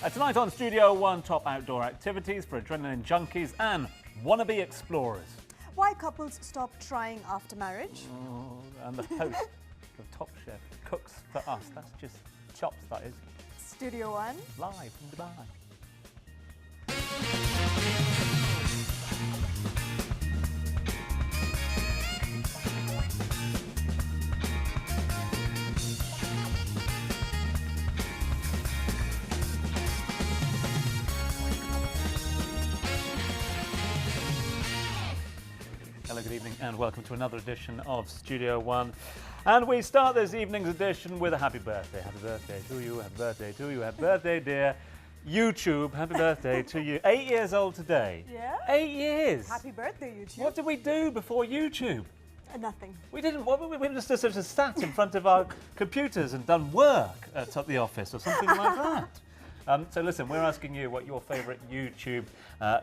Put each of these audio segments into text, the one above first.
Tonight on Studio One, top outdoor activities for adrenaline junkies and wannabe explorers. Why couples stop trying after marriage. And the host, the Top Chef, cooks for us. That's just chops, that is. Studio One. Live from Dubai. Hello, good evening, and welcome to another edition of Studio One. And we start this evening's edition with a happy birthday. Happy birthday to you, happy birthday to you, happy birthday, dear YouTube. Happy birthday to you. 8 years old today. Yeah? 8 years. Happy birthday, YouTube. What did we do before YouTube? Nothing. We didn't. We just sort of sat in front of our computers and done work at the office or something like that. So listen, we're asking you what your favourite YouTube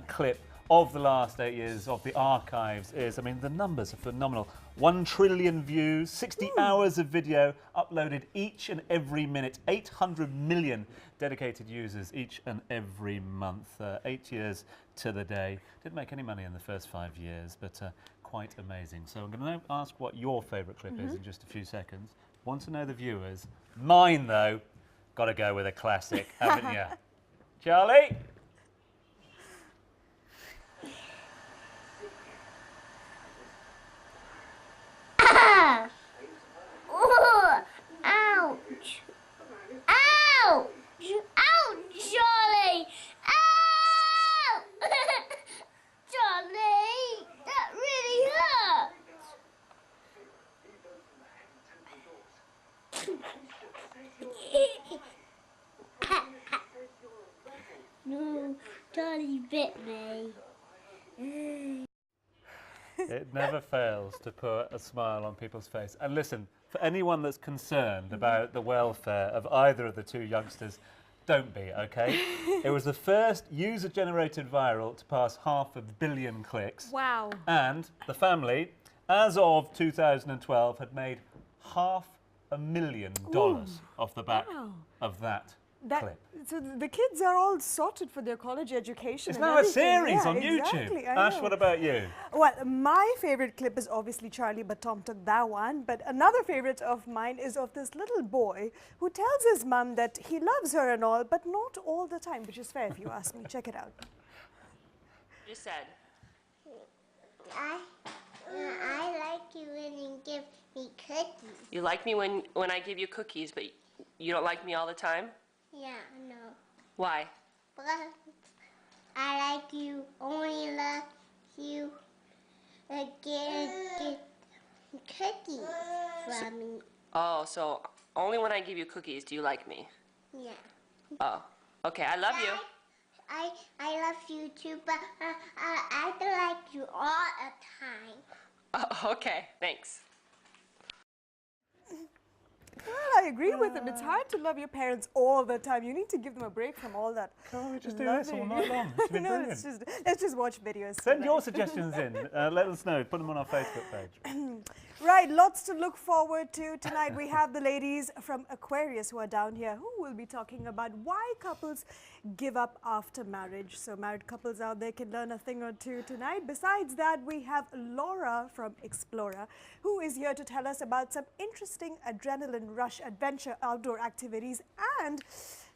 clip of the last 8 years of the archives is. I mean, the numbers are phenomenal. 1 trillion views, 60 hours of video uploaded each and every minute, 800 million dedicated users each and every month. 8 years to the day. Didn't make any money in the first 5 years, but quite amazing. So I'm going to ask what your favourite clip is in just a few seconds. Want to know the viewers. Mine, though, got to go with a classic, haven't you? Charlie? Oh, ouch! Ouch! Ouch, Charlie! Ow! Charlie, that really hurt. No, Charlie bit me. It never fails to put a smile on people's face. And listen, for anyone that's concerned about the welfare of either of the two youngsters, don't be, okay? It was the first user-generated viral to pass 500 million clicks. Wow. And the family, as of 2012, had made $500,000 off the back of that clip. So the kids are all sorted for their college education. It's and now a everything. series on Exactly, YouTube. I Ash, know. what about you? Well, my favorite clip is obviously Charlie, but Tom took that one. But another favorite of mine is of this little boy who tells his mum that he loves her and all, but not all the time, which is fair if you ask me. Check it out. Just said. I like you when you give me cookies. You like me when I give you cookies, but you don't like me all the time? Yeah, no. Why? But I like you, only love you again, get cookies from me. Oh, so only when I give you cookies do you like me? Yeah. Oh, okay, I love you. I love you too, but I don't like you all the time. Oh, okay, thanks. Well, I agree with him. It's hard to love your parents all the time. You need to give them a break from all that. Can't we just do this all night long? It's been No, brilliant. let's just watch videos. Send your suggestions in. Let us know. Put them on our Facebook page. Right, lots to look forward to. Tonight we have the ladies from Aquarius who are down here who will be talking about why couples give up after marriage. So married couples out there can learn a thing or two tonight. Besides that, we have Laura from Explorer who is here to tell us about some interesting adrenaline rush adventure outdoor activities and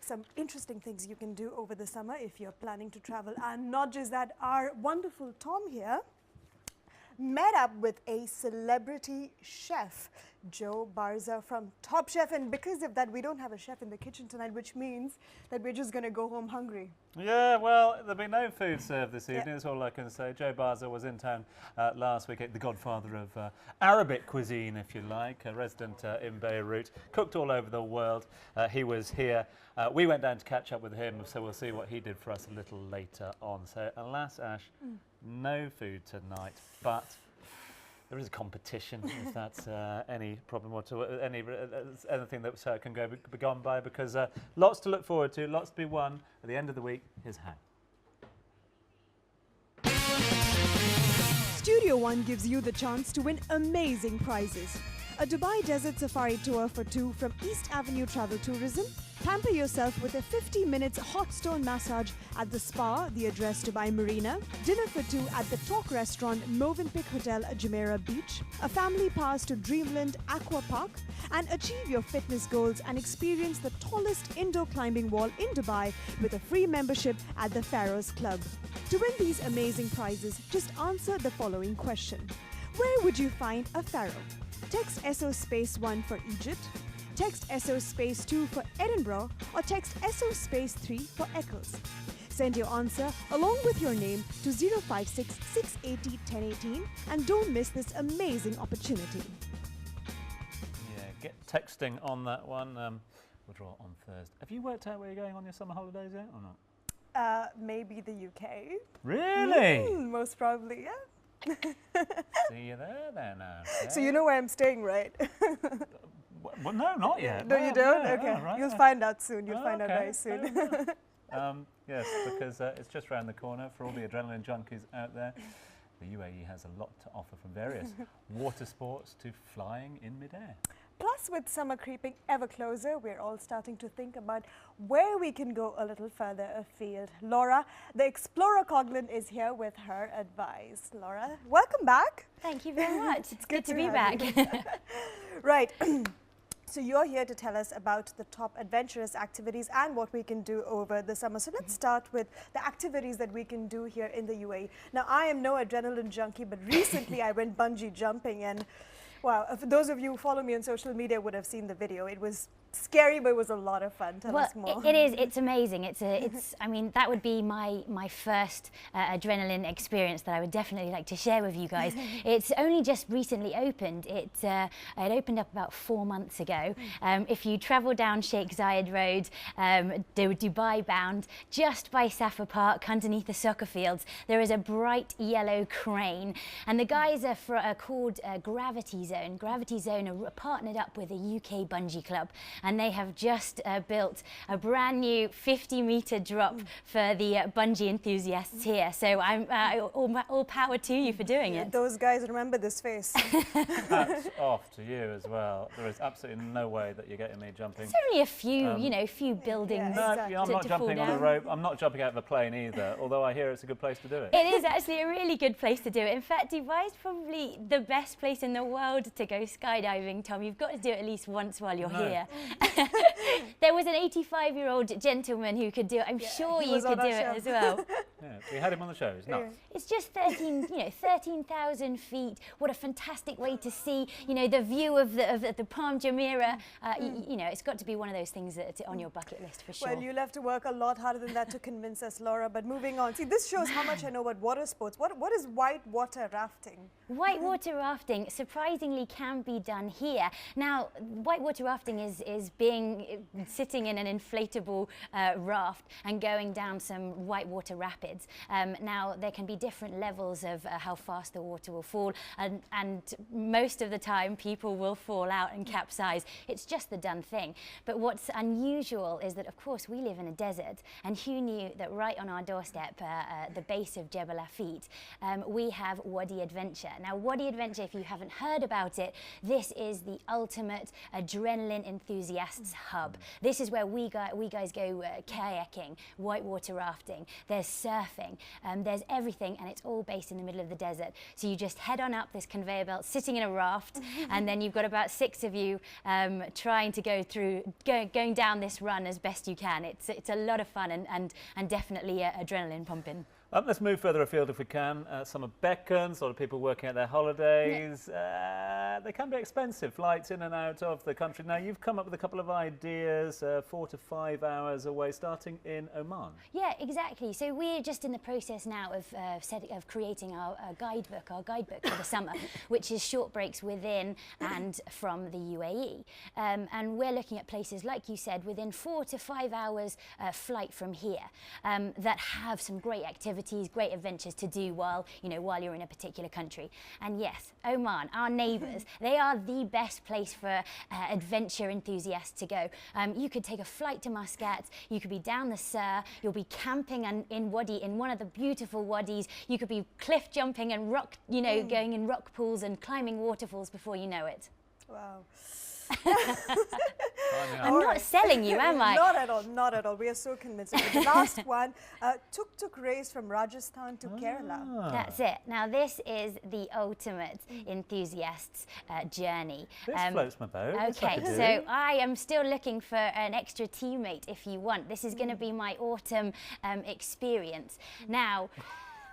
some interesting things you can do over the summer if you're planning to travel. And not just that, our wonderful Tom here met up with a celebrity chef, Joe Barza from Top Chef, and because of that we don't have a chef in the kitchen tonight, which means that we're just going to go home hungry. Yeah, well, there'll be no food served this evening, that's all I can say. Joe Barza was in town last week, the godfather of Arabic cuisine, if you like, a resident in Beirut, cooked all over the world. He was here. We went down to catch up with him, so we'll see what he did for us a little later on. So, alas, Ash, no food tonight, but there is a competition, if that's any problem or anything that can be gone by, because lots to look forward to, lots to be won. At the end of the week, here's how. Studio One gives you the chance to win amazing prizes. A Dubai Desert Safari Tour for two from East Avenue Travel Tourism. Pamper yourself with a 50 minutes hot stone massage at the spa, the address Dubai Marina. Dinner for two at the Talk Restaurant, Movenpick Hotel, Jumeirah Beach. A family pass to Dreamland Aqua Park. And achieve your fitness goals and experience the tallest indoor climbing wall in Dubai with a free membership at the Pharaohs Club. To win these amazing prizes, just answer the following question. Where would you find a pharaoh? Text SO space 1 for Egypt. Text SO space 2 for Edinburgh, or text SO space 3 for Eccles. Send your answer along with your name to 056 680 1018 and don't miss this amazing opportunity. Yeah, get texting on that one. We'll draw on Thursday. Have you worked out where you're going on your summer holidays yet or not? Maybe the UK. Really? Most probably, yeah. See you there then. So you know where I'm staying, right? Well, no, not yet. No, you don't? Yeah, Okay. right. You'll find out soon. You'll Oh, find out okay. very soon. Yes, because it's just around the corner for all the adrenaline junkies out there. The UAE has a lot to offer, from various water sports to flying in midair. Plus, with summer creeping ever closer, we're all starting to think about where we can go a little further afield. Laura, the Explorer Coughlin, is here with her advice. Laura, welcome back. Thank you very much. It's good to be have back. you. Right. So you're here to tell us about the top adventurous activities and what we can do over the summer. So let's start with the activities that we can do here in the UAE. Now, I am no adrenaline junkie, but recently I went bungee jumping, and wow, for those of you who follow me on social media would have seen the video. It was scary, but it was a lot of fun. Tell us more. It is. It's amazing. It's. I mean, that would be my first adrenaline experience that I would definitely like to share with you guys. It's only just recently opened. It opened up about 4 months ago. If you travel down Sheikh Zayed Road, Dubai bound, just by Safa Park, underneath the soccer fields, there is a bright yellow crane, and the guys are called Gravity Zone. Gravity Zone are partnered up with a UK bungee club, and they have just built a brand new 50-meter drop for the bungee enthusiasts here. So I'm all power to you for doing it. Those guys, remember this face. Hats off to you as well. There is absolutely no way that you're getting me jumping. It's only a few, few buildings. Yeah, No, I'm not to jumping fall on a down. rope. I'm not jumping out of a plane either, although I hear it's a good place to do it. It is actually a really good place to do it. In fact, Dubai is probably the best place in the world to go skydiving, Tom. You've got to do it at least once while you're here. There was an 85-year-old gentleman who could do it. I'm sure he you was on could do our it show. as well. Yeah, we had him on the show. It's nuts. It's just 13,000 feet. What a fantastic way to see, the view of the Palm Jumeirah. It's got to be one of those things that's on your bucket list for sure. Well, you'll have to work a lot harder than that to convince us, Laura. But moving on. See, this shows how much I know about water sports. What is whitewater rafting? Whitewater rafting surprisingly can be done here. Now, whitewater rafting is sitting in an inflatable raft and going down some whitewater rapids. Now, there can be different levels of how fast the water will fall, and most of the time people will fall out and capsize. It's just the done thing. But what's unusual is that, of course, we live in a desert, and who knew that right on our doorstep, the base of Jebel Afit, we have Wadi Adventure. Now, Wadi Adventure, if you haven't heard about it, this is the ultimate adrenaline enthusiasts hub. This is where we guys go kayaking, whitewater rafting, there's surfing, there's everything, and it's all based in the middle of the desert. So you just head on up this conveyor belt, sitting in a raft, and then you've got about 6 of you trying to going down this run as best you can. It's a lot of fun and definitely adrenaline pumping. Let's move further afield if we can. Summer beckons, a lot of people working out their holidays. They can be expensive, flights in and out of the country. Now, you've come up with a couple of ideas, 4 to 5 hours away, starting in Oman. Yeah, exactly. So we're just in the process now of creating our guidebook for the summer, which is short breaks within and from the UAE. And we're looking at places, like you said, within 4 to 5 hours flight from here that have some great activities, great adventures to do while you're in a particular country. And yes, Oman, our neighbours, they are the best place for adventure enthusiasts to go. You could take a flight to Muscat, you could be down the Sur, you'll be camping in one of the beautiful wadis, you could be cliff jumping and going in rock pools and climbing waterfalls before you know it. Wow. I'm not selling you, am I? Not at all, not at all. We are so convincing. The last one, tuk-tuk race from Rajasthan to Kerala. That's it. Now, this is the ultimate enthusiast's journey. This floats my boat. This I Okay, could do. so I am still looking for an extra teammate if you want. This is going to be my autumn experience. Now,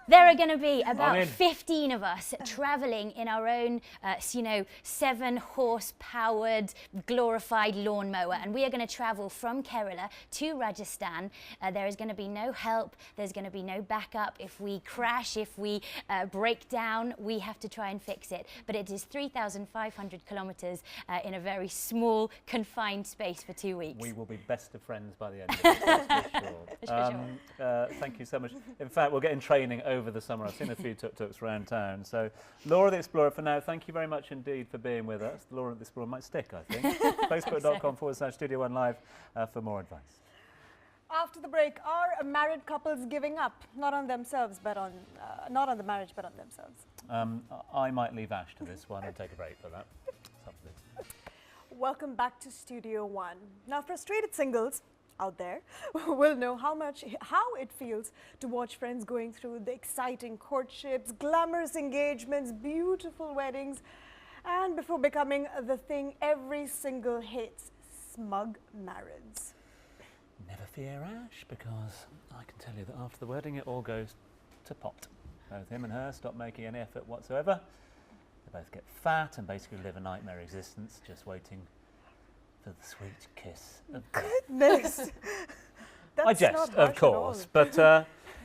there are going to be about 15 of us travelling in our own, 7-horse-powered, glorified lawnmower. And we are going to travel from Kerala to Rajasthan. There is going to be no help. There's going to be no backup. If we crash, if we break down, we have to try and fix it. But it is 3,500 kilometres in a very small, confined space for 2 weeks. We will be best of friends by the end of it, that's for sure. For sure. Thank you so much. In fact, we'll get in training over the summer. I've seen a few tuk-tuks around town. So, Laura the Explorer, for now, thank you very much indeed for being with us. Laura the Explorer might stick, I think. Facebook.com/Studio One Live for more advice. After the break, are married couples giving up? Not on themselves, but on not on the marriage, but on themselves. I might leave Ash to this one and take a break for that. Something. Welcome back to Studio One. Now, frustrated singles out there will know how it feels to watch friends going through the exciting courtships, glamorous engagements, beautiful weddings, and before becoming the thing every single hates, smug marrieds. Never fear, Ash, because I can tell you that after the wedding it all goes to pot. Both him and her stop making any effort whatsoever. They both get fat and basically live a nightmare existence, just waiting for the sweet kiss of death. Goodness! I jest, not of harsh at all. course, but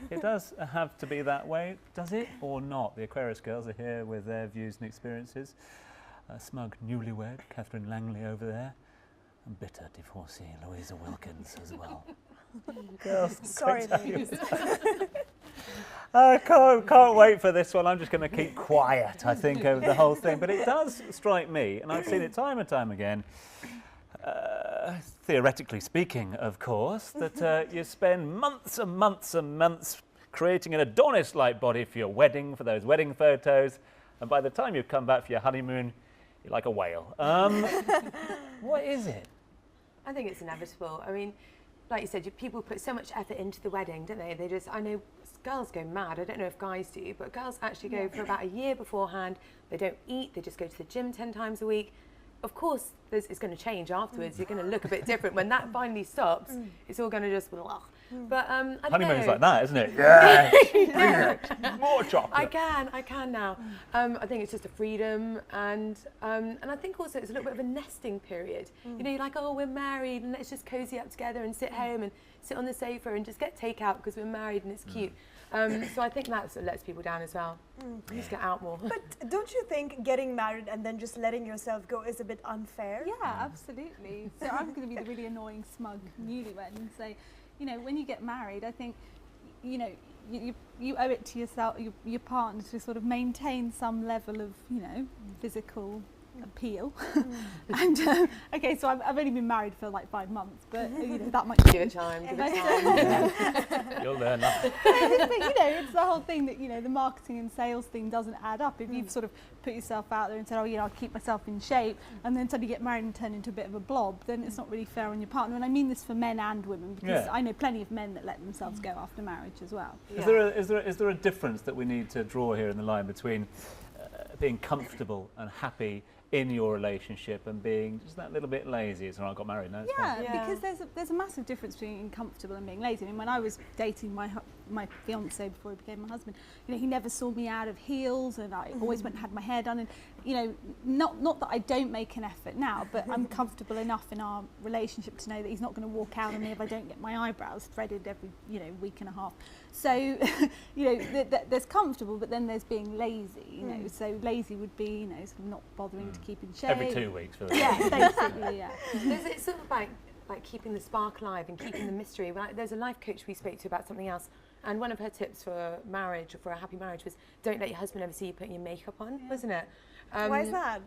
it does have to be that way, does it, or not? The Aquarius girls are here with their views and experiences. Smug newlywed Catherine Langley over there, and bitter divorcee Louisa Wilkins as well. Girls, Sorry, ladies. I can't wait for this one. I'm just going to keep quiet, I think, over the whole thing. But it does strike me, and I've seen it time and time again, theoretically speaking, of course, that you spend months and months and months creating an Adonis-like body for your wedding, for those wedding photos, and by the time you come back for your honeymoon, you're like a whale. What is it? I think it's inevitable. I mean, like you said, people put so much effort into the wedding, don't they? I know girls go mad. I don't know if guys do, but girls actually go for about a year beforehand. They don't eat. They just go to the gym 10 times a week. Of course, it's going to change afterwards. You're going to look a bit different. When that finally stops, it's all going to just... But I don't Honeymoon's know. like that, isn't it? Yes! More chocolate. I can now. I think it's just a freedom, and I think also it's a little bit of a nesting period. You know, you're like, oh, we're married, and let's just cozy up together and sit home and sit on the sofa and just get takeout because we're married and it's cute. So I think that sort of lets people down as well. You just get out more. But don't you think getting married and then just letting yourself go is a bit unfair? Yeah, absolutely. So I'm going to be the really annoying, smug newlywed and say, you know, when you get married, I think, you know, you owe it to yourself, your partner, to sort of maintain some level of, you know, physical appeal. And okay, so I've only been married for like 5 months, but you know, that might give it time. Give it time. You'll learn that. But, you know, it's the whole thing that, you know, the marketing and sales thing doesn't add up. If you've sort of put yourself out there and said, oh, you know, I'll keep myself in shape, and then suddenly get married and turn into a bit of a blob, then it's not really fair on your partner. And I mean this for men and women, because I know plenty of men that let themselves go after marriage as well. Yeah. Is there a difference that we need to draw here in the line between being comfortable and happy in your relationship and being just that little bit lazy? It's all right, I got married now. Yeah, because there's a massive difference between being comfortable and being lazy. I mean, when I was dating my fiance before he became my husband, you know, he never saw me out of heels, and I always went and had my hair done. And you know, not that I don't make an effort now, but I'm comfortable enough in our relationship to know that he's not going to walk out on me if I don't get my eyebrows threaded every, you know, week and a half. So, you know, there's comfortable, but then there's being lazy. You know, so lazy would be, you know, sort of not bothering to keep in shape. Every 2 weeks for the basically, yeah. It's sort of like keeping the spark alive and keeping the mystery. There's a life coach we spoke to about something else, and one of her tips for marriage, or for a happy marriage, was don't let your husband ever see you putting your makeup on, wasn't it? Why is that?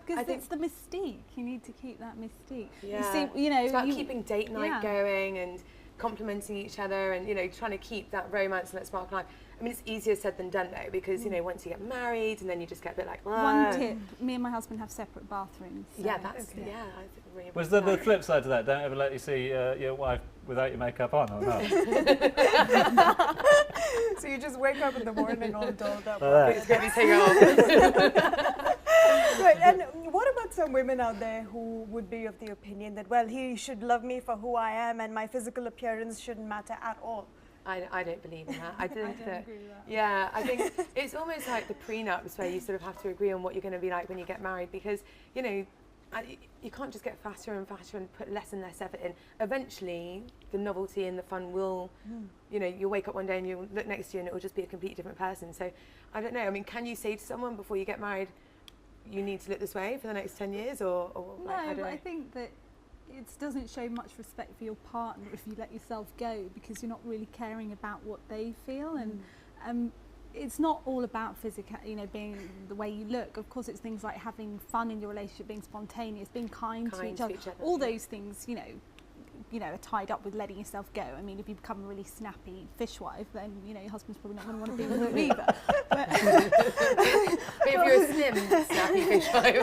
Because it's the mystique. You need to keep that mystique. Yeah. You see, you know, it's about keeping date night going, and complimenting each other and, you know, trying to keep that romance and that spark alive. I mean, it's easier said than done though, because, you know, once you get married and then you just get a bit like, One tip, me and my husband have separate bathrooms. So yeah, that's, yeah, I think really Was there the flip side to that? Don't ever let you see your wife without your makeup on, or not? So you just wake up in the morning all dolled up. It's going to take off. Right, and what about some women out there who would be of the opinion that, well, he should love me for who I am and my physical appearance shouldn't matter at all? I don't believe in that. I think that, agree with that. yeah, I think it's almost like the prenups where you sort of have to agree on what you're going to be like when you get married, because, you know, you can't just get fatter and fatter and put less and less effort in. Eventually, the novelty and the fun will, you know, you'll wake up one day and you'll look next to you and it will just be a completely different person. So, I don't know. I mean, can you say to someone before you get married, you need to look this way for the next 10 years? Or No, like, I don't but know. I think that it doesn't show much respect for your partner if you let yourself go, because you're not really caring about what they feel. And it's not all about physical, you know, being the way you look. Of course, it's things like having fun in your relationship, being spontaneous, being kind to each other. All those things, you know, are tied up with letting yourself go. I mean, if you become a really snappy fishwife, then, you know, your husband's probably not going to want to be with you either. But But if you're a slim, snappy fishwife,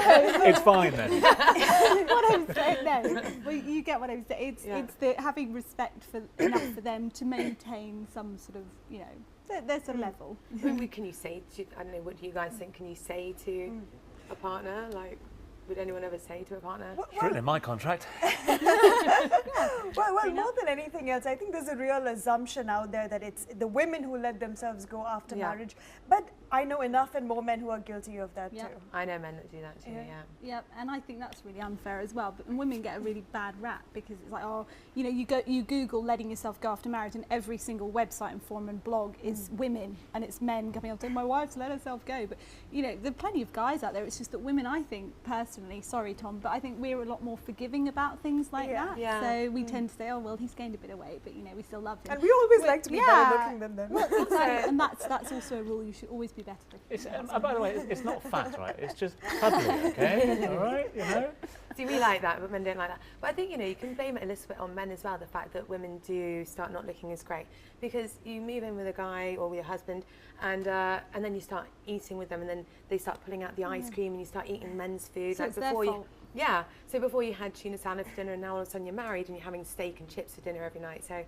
It's fine then. what I'm saying, no, well, you get what I'm saying. It's the having respect for enough for them to maintain some sort of, you know, there's a level. I mean, can you say to, I don't know, what do you guys think? Can you say to a partner, like, would anyone ever say to a partner? It's written in my contract. Well, more than anything else, I think there's a real assumption out there that it's the women who let themselves go after marriage. But I know enough and more men who are guilty of that too. I know men that do that too, Yeah, and I think that's really unfair as well. But women get a really bad rap because it's like, oh, you know, you Google letting yourself go after marriage, and every single website and forum and blog is women, and it's men coming up saying, my wife's let herself go. But you know, there are plenty of guys out there. It's just that women, I think personally, sorry Tom, but I think we're a lot more forgiving about things like that. Yeah. So we tend to say, oh well, he's gained a bit of weight, but you know, we still love him. And we always like to be better looking than them. Exactly. And that's also a rule. You should always be better looking. By the way, it's not fat, right? It's just cuddly, okay? All right, you know? See, we like that, but men don't like that. But I think, you know, you can blame it a little bit on men as well, the fact that women do start not looking as great. Because you move in with a guy or with your husband, and then you start eating with them, and then they start pulling out the ice cream, and you start eating men's food. So like it's their before fault. Yeah, so before you had tuna salad for dinner, and now all of a sudden you're married and you're having steak and chips for dinner every night. So,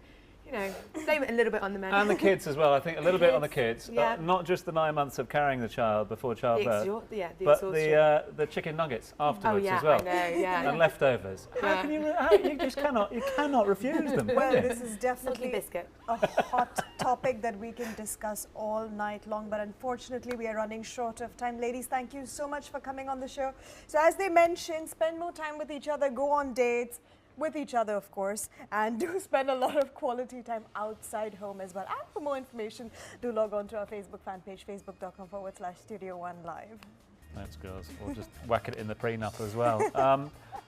you know, blame it a little bit on the men. And the kids as well, I think a little bit on the kids. Yeah. Not just the 9 months of carrying the child before childbirth, the but exhaustion. the chicken nuggets afterwards yeah, as well. I know, yeah. And leftovers. How can you just cannot refuse them. Well, can you? this is definitely biscuit. a hot topic that we can discuss all night long, but unfortunately we are running short of time. Ladies, thank you so much for coming on the show. So as they mentioned, spend more time with each other, go on dates with each other, of course, and do spend a lot of quality time outside home as well. And for more information, do log on to our Facebook fan page, facebook.com/Studio One Live. Thanks, girls. Or just whack it in the prenup as well.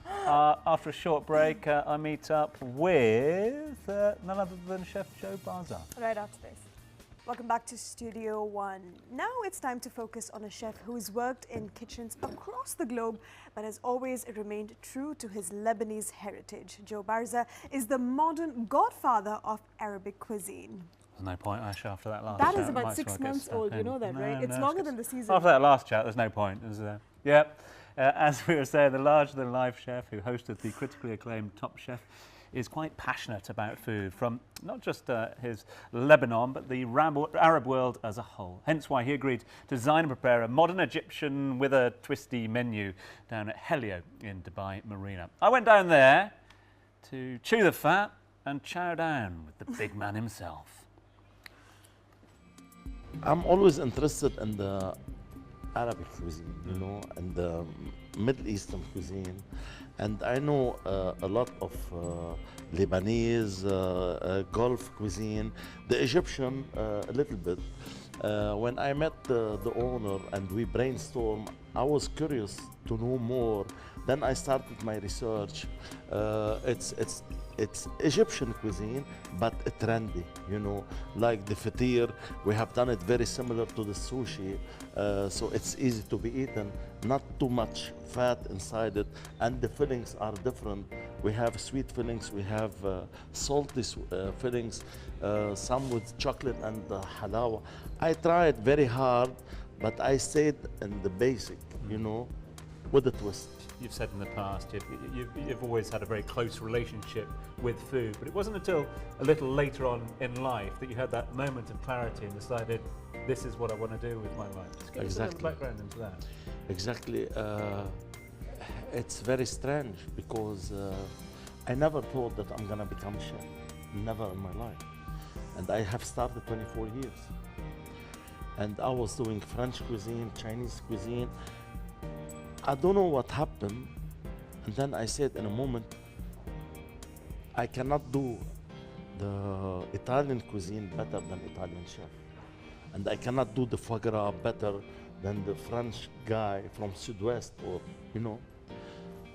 After a short break, I meet up with none other than Chef Joe Barza. Right after this. Welcome back to Studio One. Now it's time to focus on a chef who's worked in kitchens across the globe but has always remained true to his Lebanese heritage. Joe Barza is the modern godfather of Arabic cuisine. There's no point, Ash, after that last That chat. is about Might as 6 well get months stuck old, you in. know that, right? No, It's no, longer good. than the season. After that last chat, there's no point, is there? Yep. As we were saying, the larger-than-life chef who hosted the critically acclaimed Top Chef is quite passionate about food, from not just his Lebanon, but the Arab world as a whole. Hence why he agreed to design and prepare a modern Egyptian with a twisty menu down at Helio in Dubai Marina. I went down there to chew the fat and chow down with the big man himself. I'm always interested in the Arabic cuisine, you know, and the Middle Eastern cuisine. And I know a lot of Lebanese, Gulf cuisine, the Egyptian a little bit. When I met the owner and we brainstormed, I was curious to know more. Then I started my research. It's Egyptian cuisine, but trendy, you know, like the fatir. We have done it very similar to the sushi, so it's easy to be eaten, not too much fat inside it, and the fillings are different We have sweet fillings. We have salty fillings. Some with chocolate and halawa. I tried very hard, but I stayed in the basic, you know, with a twist. You've said in the past you've always had a very close relationship with food, but it wasn't until a little later on in life that you had that moment of clarity and decided, this is what I want to do with my life. Just give us a little background into that. Exactly. It's very strange because I never thought that I'm gonna become a chef. Never in my life. And I have started 24 years. And I was doing French cuisine, Chinese cuisine. I don't know what happened. And then I said in a moment, I cannot do the Italian cuisine better than Italian chef. And I cannot do the foie gras better than the French guy from Sud-West, or, you know.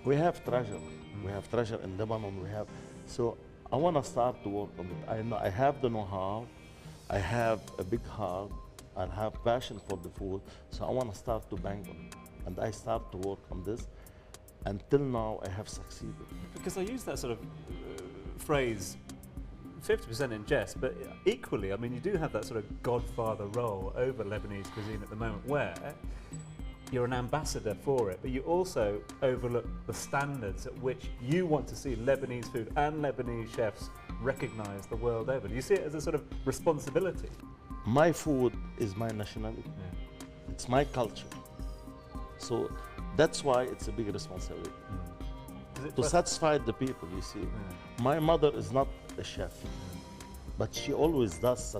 We have treasure. We have treasure in Lebanon. So I want to start to work on it. I have the know-how. I have a big heart. I have passion for the food. So I want to start to bang on it. And I start to work on this. Until now, I have succeeded. Because I use that sort of phrase 50% in jest, but equally, I mean, you do have that sort of godfather role over Lebanese cuisine at the moment, where you're an ambassador for it, but you also overlook the standards at which you want to see Lebanese food and Lebanese chefs recognized the world over. Do you see it as a sort of responsibility? My food is my nationality. Yeah. It's my culture. So that's why it's a big responsibility. To satisfy the people, you see. My mother is not a chef, but she always does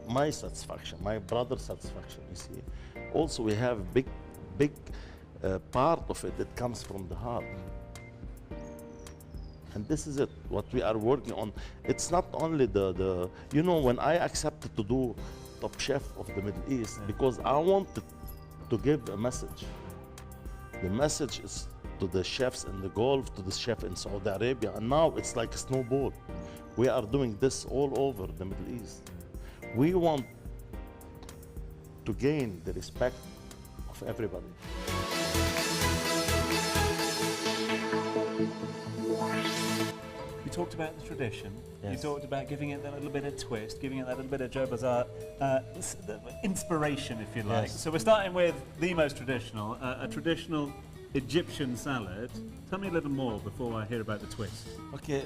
my satisfaction, my brother's satisfaction, you see. Also, we have big part of it that comes from the heart. And this is it, what we are working on. It's not only you know, when I accepted to do Top Chef of the Middle East, because I wanted to give a message. The message is to the chefs in the Gulf, to the chef in Saudi Arabia, and now it's like a snowball. We are doing this all over the Middle East. We want to gain the respect of everybody. You talked about the tradition. Yes. You talked about giving it that little bit of twist, giving it that little bit of Joe Bazaar inspiration, if you like. Yes. So we're starting with the most traditional, a traditional Egyptian salad. Tell me a little more before I hear about the twist. Okay,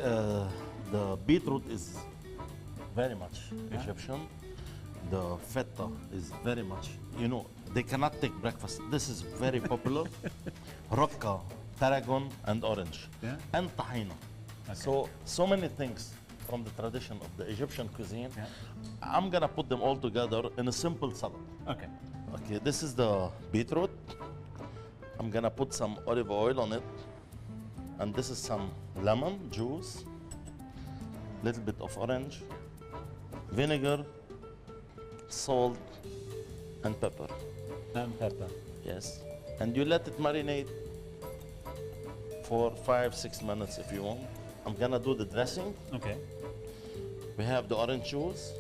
the beetroot is very much Egyptian. The feta is very much, you know, they cannot take breakfast. This is very popular. Rocca, tarragon, and orange. Yeah. And tahina. Okay. So many things from the tradition of the Egyptian cuisine. Yeah. I'm gonna put them all together in a simple salad. Okay. Okay, this is the beetroot. I'm gonna put some olive oil on it. And this is some lemon juice, little bit of orange, vinegar, salt, and pepper. And pepper. Yes. And you let it marinate for 5-6 minutes if you want. I'm gonna do the dressing. Okay. We have the orange juice.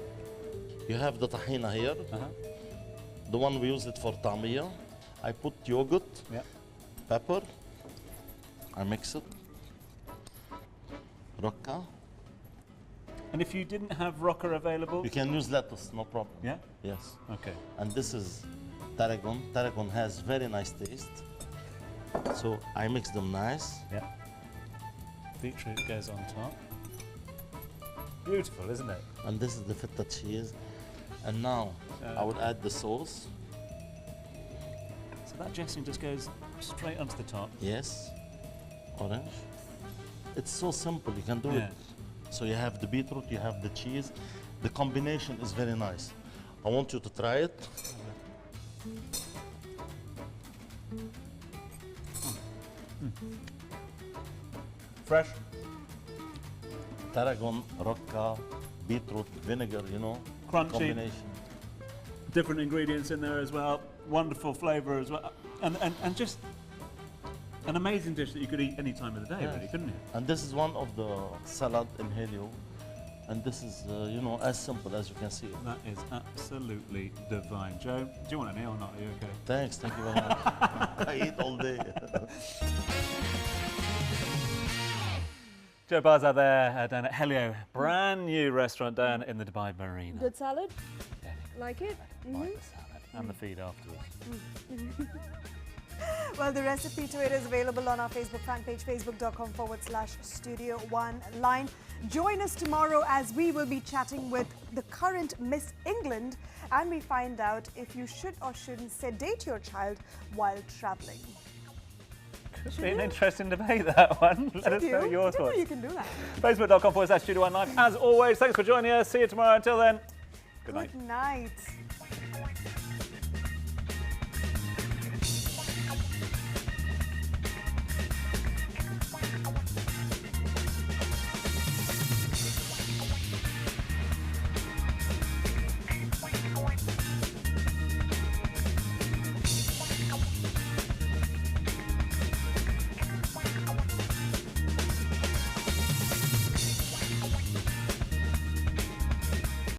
You have the tahina here. The one we use it for tamia. I put yogurt, pepper. I mix it. Rocca. And if you didn't have rocca available? You can use lettuce, no problem. Yeah? Yes. Okay. And this is tarragon. Tarragon has very nice taste. So I mix them nice. Yeah. Beetroot goes on top. Beautiful, isn't it? And this is the feta cheese. And now I will add the sauce. So that dressing just goes straight onto the top. Yes. Orange. It's so simple, you can do it. So you have the beetroot, you have the cheese. The combination is very nice. I want you to try it. Fresh. Tarragon, rocca, beetroot, vinegar, you know. Crunchy. Combination. Different ingredients in there as well. Wonderful flavour as well. And just an amazing dish that you could eat any time of the day, really, couldn't you? And this is one of the salad in Helio. And this is, you know, as simple as you can see. That is absolutely divine. Joe, do you want any or not? Are you okay? Thanks, thank you very much. I eat all day. Joe Barza there down at Helio, brand new restaurant down in the Dubai Marina. Good salad? Like it? Like the salad and the feed afterwards. Well, the recipe to it is available on our Facebook fan page, facebook.com/Studio One Line. Join us tomorrow as we will be chatting with the current Miss England and we find out if you should or shouldn't sedate your child while traveling. Could be an interesting debate, that one. Let us know your thoughts. You can do that. Facebook.com/Studio One Live. As always, thanks for joining us. See you tomorrow. Until then, good night. Good night.